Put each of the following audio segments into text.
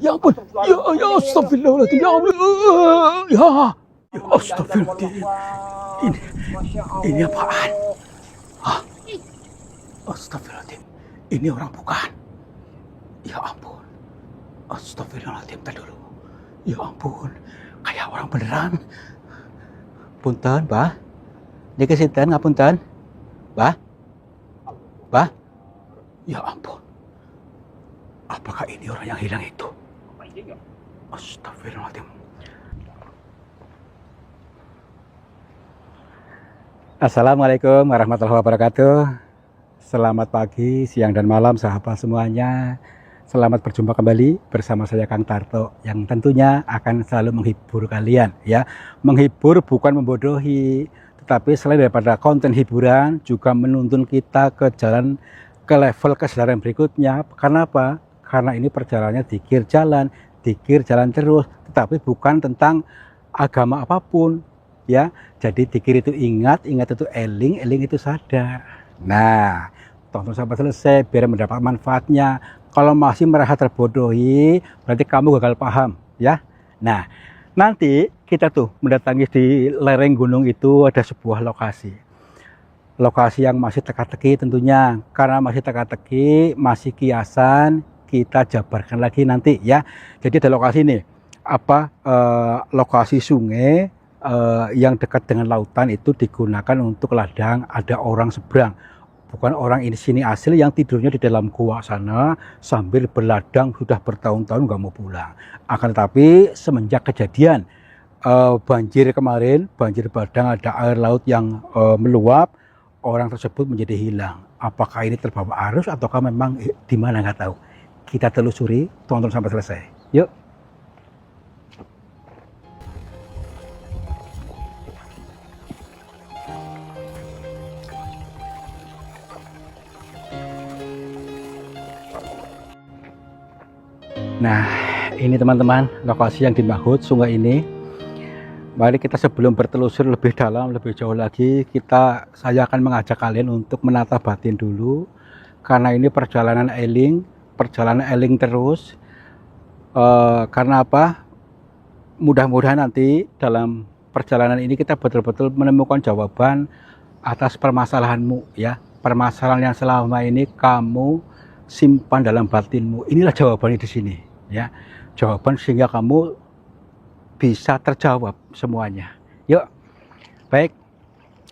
Ya ampun. Ya astagfirullahaladzim. Ya ampun. Ya astagfirullahaladzim. Ini, ini apaan? Hah? Astagfirullahaladzim. Ini orang bukan? Ya ampun. Astagfirullahaladzim. Tadi dulu. Ya ampun. Kayak orang beneran. Punten, Bah. Ini kesinten ngapunten. Bah. Bah. Ya ampun. Apakah ini orang yang hilang itu? Astagfirullahaladzim. Assalamualaikum warahmatullahi wabarakatuh. Selamat pagi, siang, dan malam sahabat semuanya. Selamat berjumpa kembali bersama saya Kang Tarto, yang tentunya akan selalu menghibur kalian ya. Menghibur bukan membodohi, tetapi selain daripada konten hiburan juga menuntun kita ke jalan, ke level kesadaran berikutnya. Karena apa? Karena ini perjalanannya dikir jalan terus, tetapi bukan tentang agama apapun ya. Jadi dikir itu ingat itu eling itu sadar. Nah, tonton sampai selesai biar mendapat manfaatnya. Kalau masih merasa terbodohi, berarti kamu gagal paham ya. Nah, nanti kita tuh mendatangi di lereng gunung itu ada sebuah lokasi yang masih teka-teki tentunya. Karena masih teka-teki, masih kiasan, kita jabarkan lagi nanti ya. Jadi ada lokasi nih, lokasi sungai yang dekat dengan lautan itu digunakan untuk ladang. Ada orang seberang, bukan orang ini sini asli yang tidurnya di dalam gua sana sambil berladang sudah bertahun-tahun nggak mau pulang. Akan tetapi semenjak kejadian banjir kemarin, banjir bandang, ada air laut yang meluap, orang tersebut menjadi hilang. Apakah ini terbawa arus ataukah memang di mana nggak tahu. Kita telusuri, tonton sampai selesai. Yuk. Nah, ini teman-teman, lokasi yang dimaksud sungai ini. Mari kita sebelum bertelusur lebih dalam, lebih jauh lagi, saya akan mengajak kalian untuk menata batin dulu. Karena ini perjalanan eling terus. Karena apa? Mudah-mudahan nanti dalam perjalanan ini kita betul-betul menemukan jawaban atas permasalahanmu ya. Permasalahan yang selama ini kamu simpan dalam batinmu. Inilah jawabannya di sini ya. Jawaban sehingga kamu bisa terjawab semuanya. Yuk. Baik.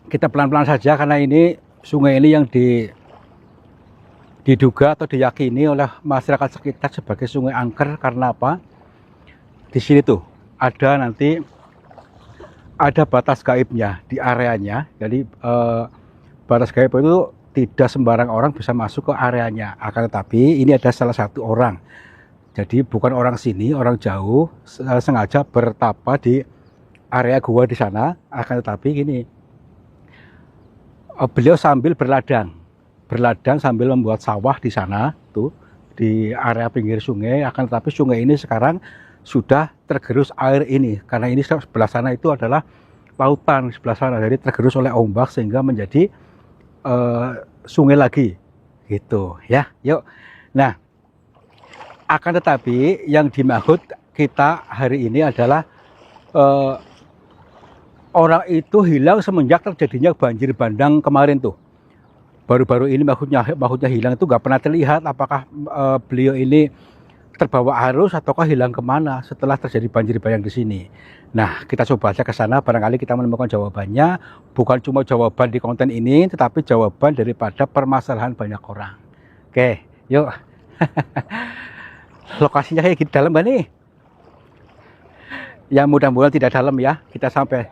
Kita pelan-pelan saja karena ini sungai ini yang diduga atau diyakini oleh masyarakat sekitar sebagai sungai angker. Karena apa? Di sini tuh ada batas gaibnya di areanya. Jadi batas gaib itu tidak sembarang orang bisa masuk ke areanya. Akan tetapi ini ada salah satu orang. Jadi bukan orang sini, orang jauh sengaja bertapa di area gua di sana. Akan tetapi gini, beliau sambil berladang sambil membuat sawah di sana tuh di area pinggir sungai. Akan tetapi sungai ini sekarang sudah tergerus air ini karena ini sebelah sana itu adalah lautan sebelah sana, jadi tergerus oleh ombak sehingga menjadi sungai lagi gitu ya. Yuk. Nah, akan tetapi yang dimaksud kita hari ini adalah orang itu hilang semenjak terjadinya banjir bandang kemarin tuh. Baru-baru ini maksudnya hilang itu nggak pernah terlihat apakah beliau ini terbawa arus ataukah hilang kemana setelah terjadi banjir bandang di sini. Nah, kita coba aja ke sana, barangkali kita menemukan jawabannya. Bukan cuma jawaban di konten ini, tetapi jawaban daripada permasalahan banyak orang. Oke, yuk. Lokasinya kayak gitu dalam gak nih? Ya mudah-mudahan tidak dalam ya, kita sampai.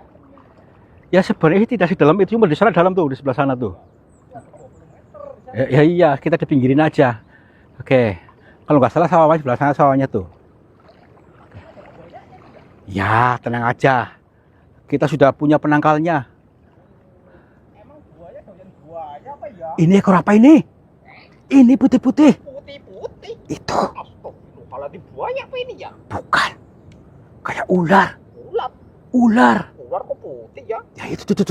Ya sebenarnya tidak di dalam itu, cuma di sana dalam tuh, di sebelah sana tuh. Ya iya, kita dipinggirin aja. Oke, kalau nggak salah sawahnya sebelah sana sawahnya tuh. Ya tenang aja, kita sudah punya penangkalnya. Emang buaya doyan buaya apa ya? Ini ekor apa ini? Ini putih-putih. Putih-putih. Itu. Astagfirullahaladzim, buaya apa ini ya? Bukan. Kayak ular. Ular. Ular. Ular kok putih ya? Ya itu tuh.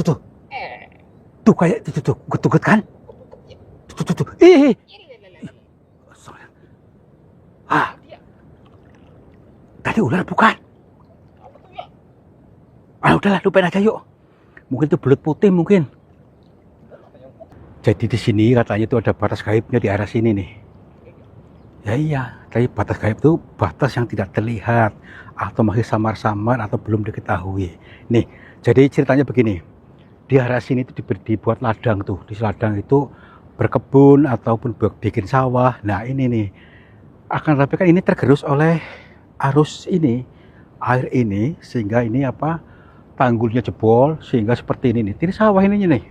Tuh kayak tuh. Gut kan? Tuh. Ih. Ah. Tadi ular bukan? Apa tuh ya? Ah udahlah, lupain aja yuk. Mungkin itu belut putih mungkin. Jadi di sini katanya itu ada batas gaibnya di arah sini nih. Ya iya, tapi batas gaib itu batas yang tidak terlihat atau masih samar-samar atau belum diketahui. Nih, jadi ceritanya begini. Di arah sini itu dibuat ladang tuh. Di ladang itu berkebun ataupun bikin sawah. Nah ini nih, akan tapi kan ini tergerus oleh arus ini, air ini, sehingga ini apa, tanggulnya jebol sehingga seperti ini nih. Ini sawah ininya nih.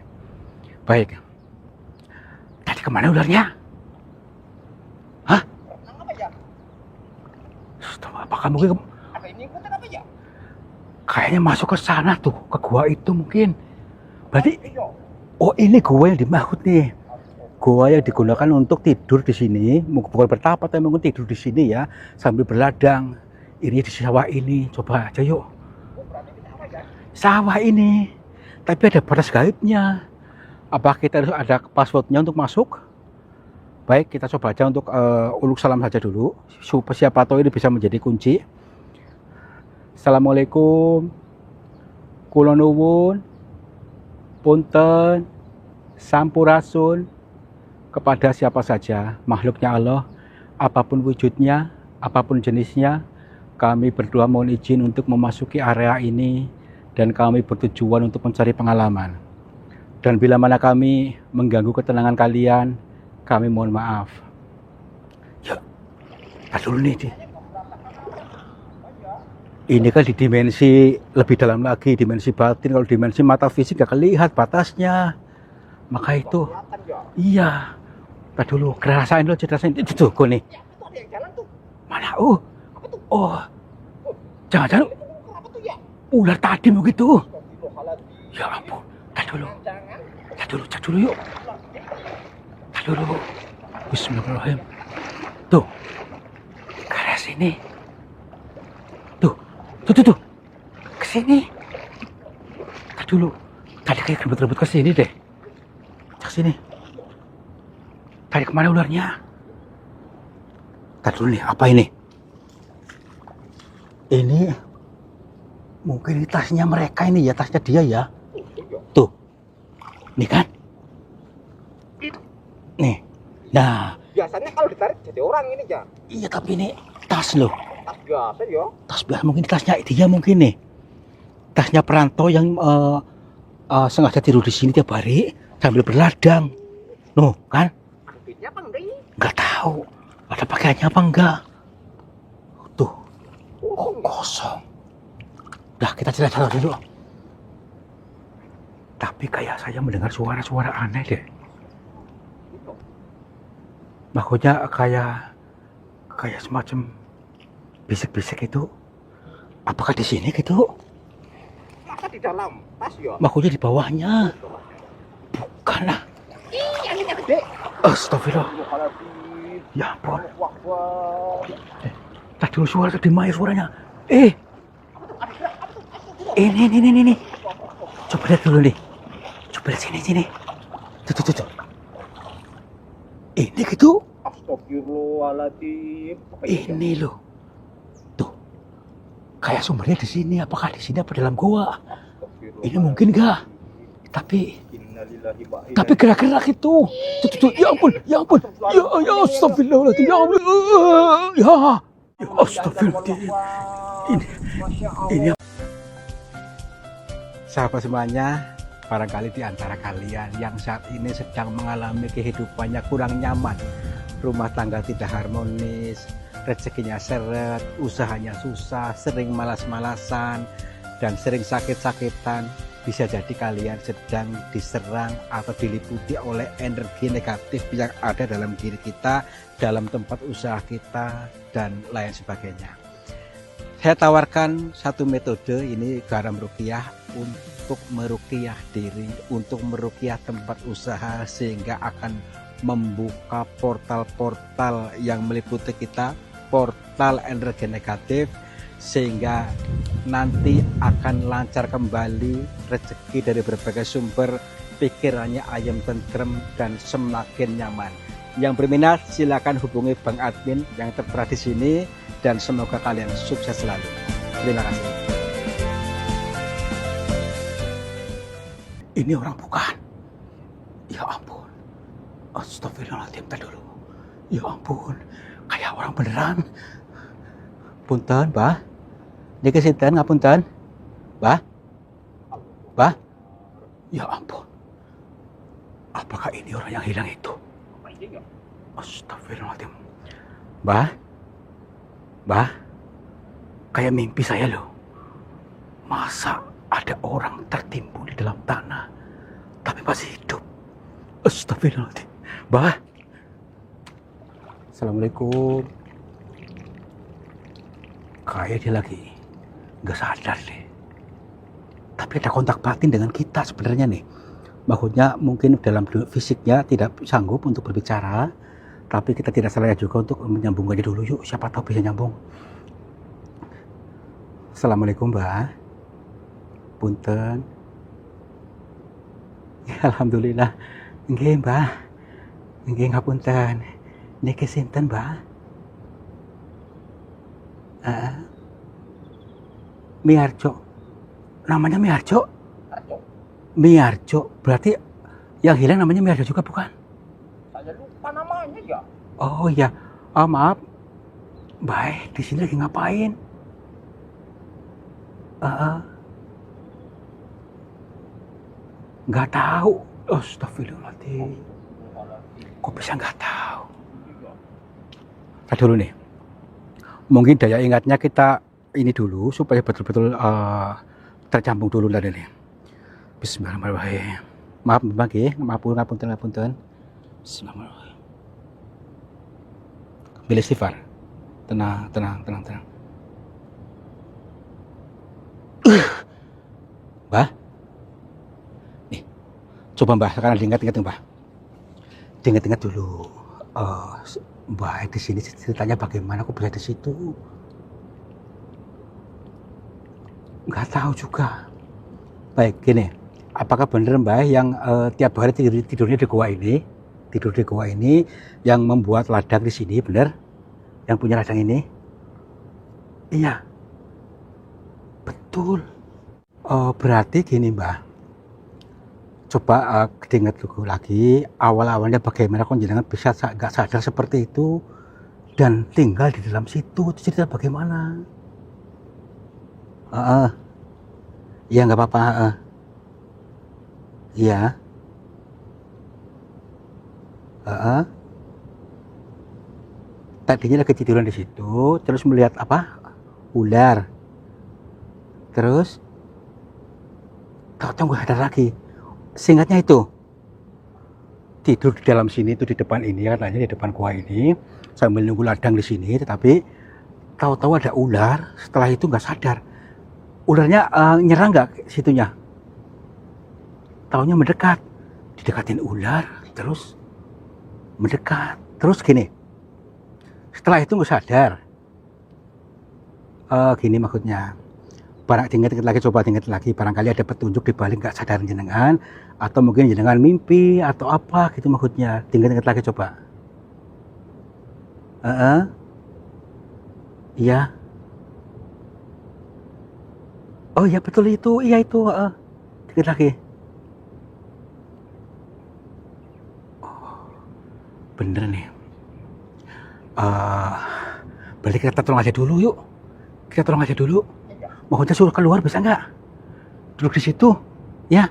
Baik. Tadi kemana ularnya? Hah? Renang apa ya? Apakah mungkin Ada ini ikutin apa ya? kayaknya masuk ke sana tuh, ke gua itu mungkin. Berarti, Iya. oh ini gua yang dimaksud nih. Gua yang digunakan untuk tidur di sini, bukan bertapa tapi mungkin tidur di sini ya, sambil berladang. Ini di sawah ini, coba aja yuk. Oh, berarti kita apa ya? Sawah ini, tapi ada batas gaibnya. Apa kita harus ada passwordnya untuk masuk? Baik, kita coba aja untuk uluk salam saja dulu. Siapa tahu ini bisa menjadi kunci. Assalamualaikum. Kula nuwun. Punten. Sampurasun. Kepada siapa saja makhluknya Allah, apapun wujudnya, apapun jenisnya, kami berdua mohon izin untuk memasuki area ini dan kami bertujuan untuk mencari pengalaman. Dan bila mana kami mengganggu ketenangan kalian, kami mohon maaf. Ya, dulu nih. Ini kan di dimensi lebih dalam lagi, dimensi batin. Kalau dimensi mata fisik gak kelihatan batasnya. Maka itu, Kelihatan ya. iya. Tadi dulu, rasain dulu, rasain. Itu tuh, gue nih. Ya, itu ada yang jalan tuh. Mana? Apa tuh? Oh, jangan-jangan Itu apa tuh ya? ular tadi begitu. Astagfirullahaladzim. Ya ampun, tadi dulu. Jangan. Cek dulu yuk. Cek dulu. Bismillahirrahmanirrahim. Tuh, ke arah sini. Tuh. Ke sini. Cek dulu. Tadi kayak rebut-rebut ke sini deh. Cek sini. Tadi kemana ularnya? Tadi dulu nih, apa ini? Ini mungkin ini tasnya mereka ini ya, tasnya dia ya. Tuh. Nih kan? Nih. Nah, Biasanya kalau ditarik jadi orang ini ya. iya tapi ini tas loh. Tas biasa ya. Tas biasa mungkin tasnya dia mungkin nih. Tasnya perantau yang sengaja tidur di sini tiap hari sambil berladang. Nuh, kan? Ada duitnya apa enggak ini? Nggak tahu ada pakaiannya apa enggak. Tuh, Kosong ya? kosong. Dah, kita jalan dulu. Tapi kayak saya mendengar suara-suara aneh deh. Maksudnya kayak semacam bisik-bisik itu. Apakah di sini gitu? Masa di dalam tas ya? Maksudnya di bawahnya. Bukan lah. Ih, anginnya gede. Astagfirullah. Astagfirullahaladzim. Ya ampun. Allahu Akbar. Tadi dulu suara tadi mana suaranya? Ini. Coba lihat dulu nih. Coba lihat sini. Tuh. Ini gitu. Astagfirullahaladzim. Apa ini? Ini loh. Tuh. Kayak sumbernya di sini. Apakah di sini apa dalam gua? Ini mungkin enggak. Tapi Innalillahi wa inna tapi gerak-gerak itu. Tuh. Ya ampun. Ya astagfirullahaladzim. Ya Allah. Ya astagfirullahaladzim. Ini sahabat semuanya, barangkali di antara kalian yang saat ini sedang mengalami kehidupannya kurang nyaman, rumah tangga tidak harmonis, rezekinya seret, usahanya susah, sering malas-malasan, dan sering sakit-sakitan, bisa jadi kalian sedang diserang atau diliputi oleh energi negatif yang ada dalam diri kita, dalam tempat usaha kita, dan lain sebagainya. Saya tawarkan satu metode, ini garam ruqyah, untuk meruqyah diri, untuk meruqyah tempat usaha, sehingga akan membuka portal-portal yang meliputi kita, portal energi negatif, sehingga nanti akan lancar kembali rezeki dari berbagai sumber, pikirannya ayam tentrem dan semakin nyaman. Yang berminat silakan hubungi Bang Admin yang tertera di sini, dan semoga kalian sukses selalu. Terima kasih. Ini orang bukan? Ya ampun. Astagfirullahaladzim, bentar dulu. Ya ampun, kayak orang beneran. Punten, Bah. Niki sinten ngapunten? Bah? Bah? Ya ampun. Apakah ini orang yang hilang itu? Astagfirullahaladzim. Bah? Bah? Kayak mimpi saya loh. Masa ada orang tertimbun di dalam tanah tapi masih hidup? Astagfirullahaladzim. Bah? Assalamualaikum. Kayak dia lagi nggak sadar deh. Tapi ada kontak batin dengan kita sebenarnya nih. Maksudnya mungkin dalam fisiknya tidak sanggup untuk berbicara, tapi kita tidak salah juga untuk menyambung aja dulu yuk. Siapa tahu bisa nyambung. Assalamualaikum, Mbak. Punten. Ya, alhamdulillah. Nggih, Mbak. Nggih ngapunten. Niki sinten, Mbak? Miarjo. Namanya Miarjo? Miarjo. Berarti yang hilang namanya Miarjo juga bukan? Saya lupa namanya ya. Oh iya. Oh, maaf. Baik, di sini lagi ngapain? Nggak tahu. Astagfirullahaladzim. Kok bisa nggak tahu? Tadi dulu nih. Mungkin daya ingatnya kita ini dulu supaya betul-betul tercambung dulu tadi nih. Bismillahirrahmanirrahim. Maaf Mbak nggih, ngapunten. Bismillahirrahmanirrahim. Bila istighfar. Tenang. Mbah. Nih. Coba Mbah, sekarang diingat-ingat Mbah. Diingat-ingat dulu. Mbak di sini ceritanya bagaimana aku bisa di situ? Nggak tahu juga. Baik, gini. Apakah benar Mbak yang tiap hari tidurnya di gua ini, tidur di gua ini, yang membuat ladang di sini, benar? Yang punya ladang ini? Iya. Betul. Berarti gini Mbak. Coba diingat dulu lagi awal-awalnya bagaimana jenengan bisa nggak sadar seperti itu dan tinggal di dalam situ. Itu cerita bagaimana? Iya nggak apa-apa. Iya. Tadinya lagi tiduran di situ, terus melihat apa? Ular. Terus tahu-tahu nggak sadar lagi. Singkatnya itu tidur di dalam sini, itu di depan ini katanya, di depan gua ini sambil nunggu ladang di sini, tetapi tahu-tahu ada ular. Setelah itu nggak sadar, ularnya nyerang nggak situnya, taunya mendekat, didekatin ular terus mendekat terus gini. Setelah itu nggak sadar. Gini maksudnya. Barang diingat lagi, coba diingat lagi, barangkali ada petunjuk di balik nggak sadar jenengan, atau mungkin jenengan mimpi atau apa gitu maksudnya. Diingat lagi coba. Iya. Oh iya betul itu, iya itu. Diingat lagi. Oh, bener nih. Berarti kita tolong aja dulu yuk. Kita tolong aja dulu. Maksudnya suruh keluar bisa nggak? Duduk di situ, ya?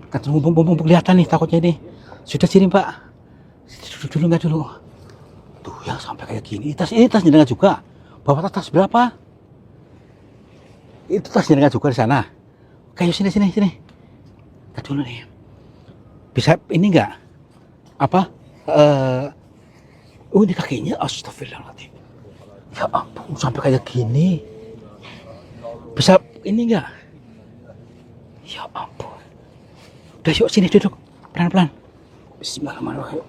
Kita mumpung kelihatan nih takutnya ini. Sudah sini Pak. Duduk dulu nggak dulu? Tuh ya sampai kayak gini. Ini tas jenengan juga. Bawa tas berapa? Itu tas jenengan juga di sana. Kayak sini. Kita dulu nih. Bisa ini nggak? Apa? Ini kakinya. Astagfirullahaladzim. Ya ampun sampai kayak gini. Bisa ini enggak? Ya ampun. Udah yuk sini duduk. Pelan-pelan. Bismillahirrahmanirrahim.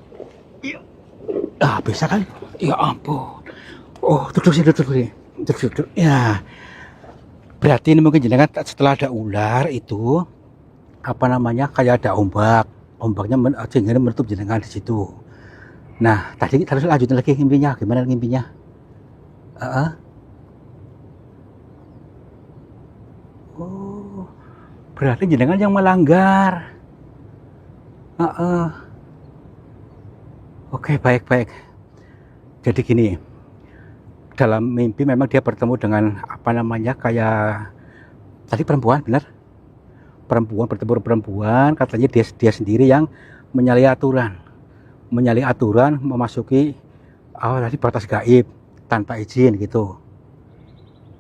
Ya. Bisa kan? Ya ampun. Oh, duduk sini. Duduk. Ya. Berarti ini mungkin jenengan setelah ada ular itu apa namanya? Kayak ada ombak. Ombaknya jenengan menutup jenengan di situ. Nah, tadi terus lanjutin lagi ngimpinya. Gimana ngimpinya? Heeh. Oh, berarti jenengan yang melanggar. Heeh. Oke, baik-baik. Jadi gini, dalam mimpi memang dia bertemu dengan apa namanya, kayak tadi perempuan, benar? Perempuan bertemu dengan perempuan, katanya dia sendiri yang menyalahi aturan. Menyalahi aturan, memasuki tadi batas gaib tanpa izin gitu.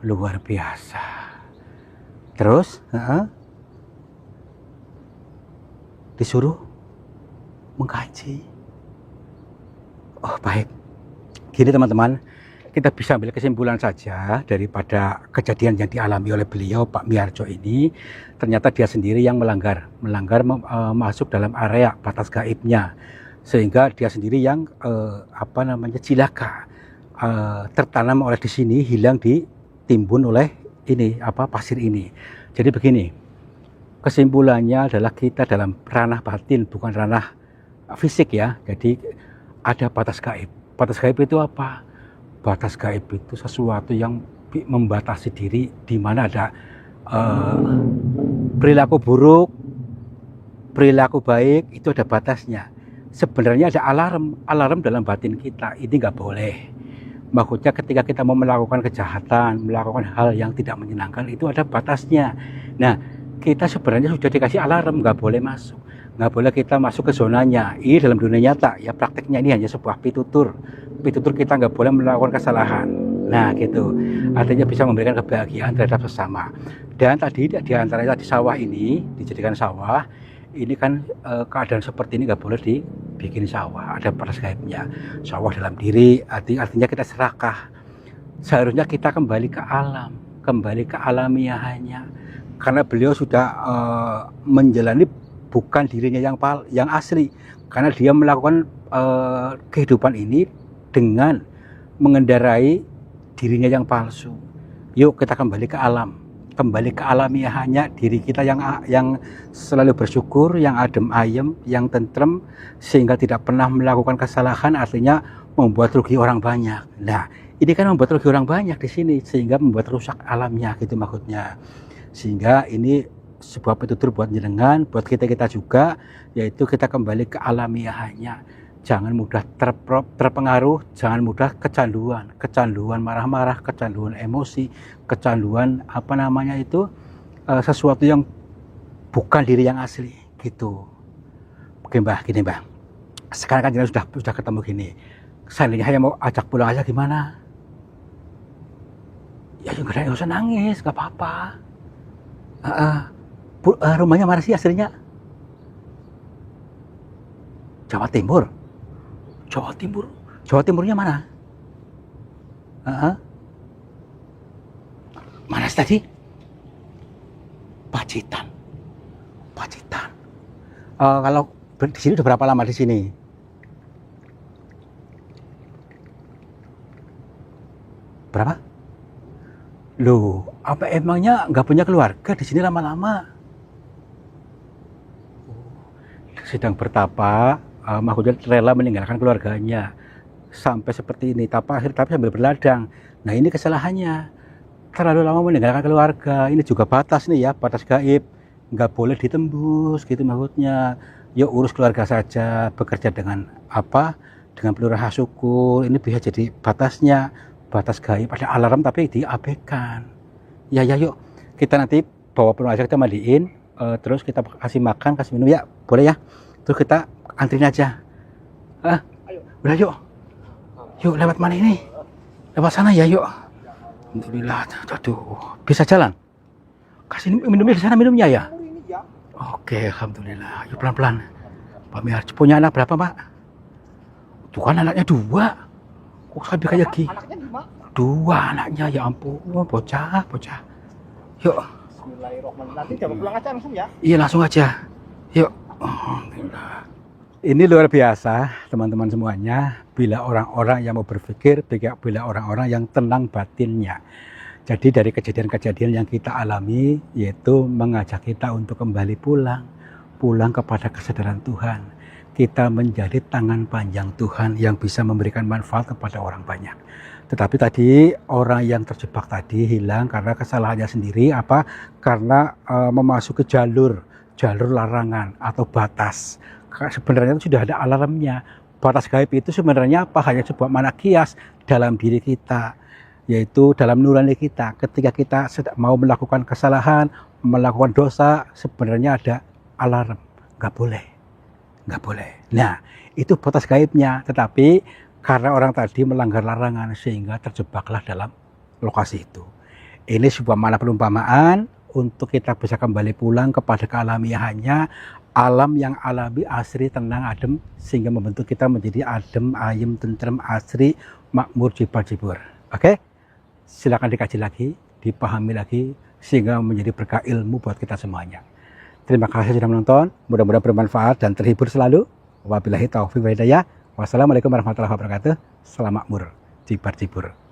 Luar biasa. Terus, disuruh mengkaji. Oh, baik. Gini teman-teman, kita bisa ambil kesimpulan saja daripada kejadian yang dialami oleh beliau Pak Miharjo ini. Ternyata dia sendiri yang melanggar masuk dalam area batas gaibnya, sehingga dia sendiri yang cilaka, tertanam oleh di sini, hilang ditimbun oleh ini pasir ini. Jadi begini, kesimpulannya adalah kita dalam ranah batin, bukan ranah fisik ya. Jadi ada batas gaib. Batas gaib itu apa? Batas gaib itu sesuatu yang membatasi diri, di mana ada perilaku buruk, perilaku baik, itu ada batasnya. Sebenarnya ada alarm dalam batin kita, ini nggak boleh. Maksudnya ketika kita mau melakukan kejahatan, melakukan hal yang tidak menyenangkan, itu ada batasnya. Nah, kita sebenarnya sudah dikasih alarm, nggak boleh masuk. Nggak boleh kita masuk ke zonanya. Ini dalam dunia nyata, ya prakteknya ini hanya sebuah pitutur. Pitutur kita nggak boleh melakukan kesalahan. Nah gitu, artinya bisa memberikan kebahagiaan terhadap sesama. Dan tadi di antaranya di sawah ini, dijadikan sawah, ini kan keadaan seperti ini nggak boleh dibikin sawah, ada batas gaibnya. Sawah dalam diri, artinya kita serakah. Seharusnya kita kembali ke alam, kembali ke alamiahnya. Karena beliau sudah menjalani bukan dirinya yang asli, karena dia melakukan kehidupan ini dengan mengendarai dirinya yang palsu. Yuk kita kembali ke alam, kembali ke alamiahnya diri kita yang selalu bersyukur, yang adem ayem, yang tentrem, sehingga tidak pernah melakukan kesalahan, artinya membuat rugi orang banyak. Nah, ini kan membuat rugi orang banyak di sini, sehingga membuat rusak alamnya, gitu maksudnya. Sehingga ini sebuah petunjuk buat jenengan, buat kita juga, yaitu kita kembali ke alamiahnya. Jangan mudah terpengaruh, jangan mudah kecanduan marah-marah, kecanduan emosi, kecanduan sesuatu yang bukan diri yang asli, gitu. Oke Mbah, gini Mbah. Sekarang kan jenengan sudah ketemu gini. Seandainya saya mau ajak pulang aja gimana? Ya nggak usah nangis, nggak apa-apa. Rumahnya mana sih aslinya? Jawa Timur. Jawa Timurnya mana? Mana sih tadi? Pacitan. Kalau di sini udah berapa lama di sini? Berapa? Loh, apa emangnya nggak punya keluarga di sini lama-lama? Sedang bertapa, maksudnya rela meninggalkan keluarganya sampai seperti ini, tapi sambil berladang. Nah ini kesalahannya, terlalu lama meninggalkan keluarga. Ini juga batas nih ya, batas gaib, nggak boleh ditembus gitu maksudnya. Yuk urus keluarga saja, bekerja dengan penuh rasa syukur. Ini bisa jadi batasnya, batas gaib, ada alarm tapi diabaikan. Ya yuk kita nanti bawa pulang aja, kita mandiin, terus kita kasih makan, kasih minum ya, boleh ya. Terus kita antrin aja. Ayo. Udah yuk lewat mana ini? Lewat sana ya yuk. Alhamdulillah. Aduh, bisa jalan. Kasih minumnya di sana, minumnya ya. Oke, alhamdulillah. Yuk pelan-pelan. Pak Miharjo punya anak berapa Pak? Tuh kan anaknya 2. Kok sampai kayak gini? Anaknya 5. 2 anaknya, ya ampun, bocah. Yuk. Bismillahirrahmanirrahim. Nanti jam pulang aja langsung ya. Iya langsung aja. Yuk. Alhamdulillah. Ini luar biasa teman-teman semuanya, bila orang-orang yang mau berpikir, bila orang-orang yang tenang batinnya. Jadi dari kejadian-kejadian yang kita alami, yaitu mengajak kita untuk kembali pulang kepada kesadaran Tuhan. Kita menjadi tangan panjang Tuhan yang bisa memberikan manfaat kepada orang banyak. Tetapi tadi orang yang terjebak tadi hilang karena kesalahannya sendiri, apa? Karena memasuki jalur larangan atau batas. Sebenarnya itu sudah ada alarmnya. Batas gaib itu sebenarnya apa? Hanya sebuah mana kias dalam diri kita, yaitu dalam nurani kita. Ketika kita sedang mau melakukan kesalahan, melakukan dosa, sebenarnya ada alarm. Nggak boleh. Nah, itu batas gaibnya. Tetapi karena orang tadi melanggar larangan sehingga terjebaklah dalam lokasi itu. Ini sebuah makna perumpamaan untuk kita bisa kembali pulang kepada kealamiahannya, alam yang alami, asri, tenang, adem, sehingga membentuk kita menjadi adem, ayem, tentrem, asri, makmur, jibar-jibur. Oke? Silakan dikaji lagi, dipahami lagi, sehingga menjadi berkah ilmu buat kita semuanya. Terima kasih sudah menonton, mudah-mudahan bermanfaat dan terhibur selalu. Wabillahi taufiq wal hidayah. Wassalamualaikum warahmatullahi wabarakatuh. Salam makmur, jibar-jibur.